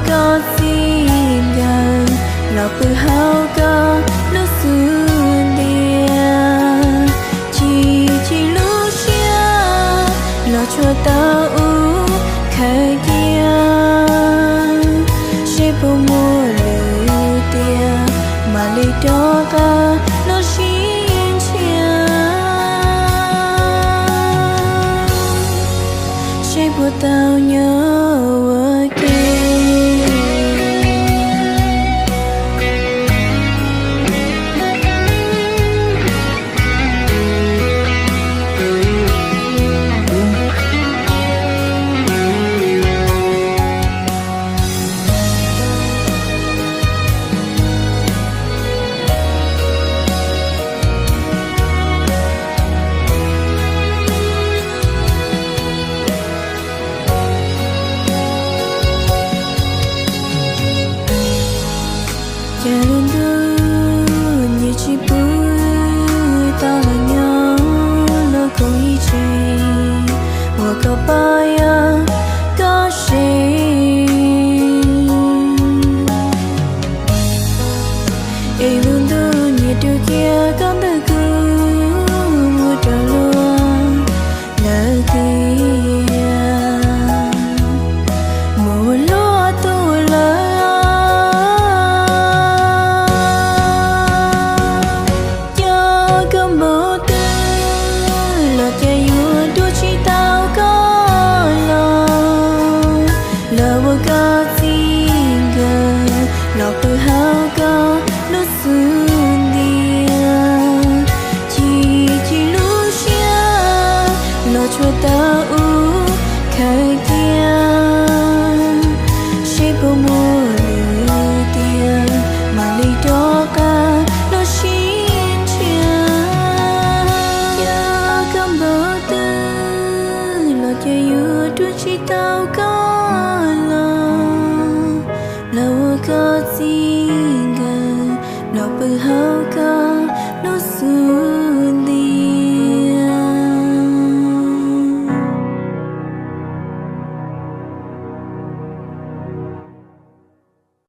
có xin gần lọ bự hao có lúc xuân địa chỉ lúc xưa lọ chua tao u khai kia sẽ bù mua lưu tia mà lý đó ta nó xin chia sẽ bù tao nhớ Jalan dunia ciput tak hanya lagu hijau, waktu payah kasih. Ilmu dunia dunia kan teguh mudah luang lagi. Lỡ có xin gần lọ bự hao có lúc xưa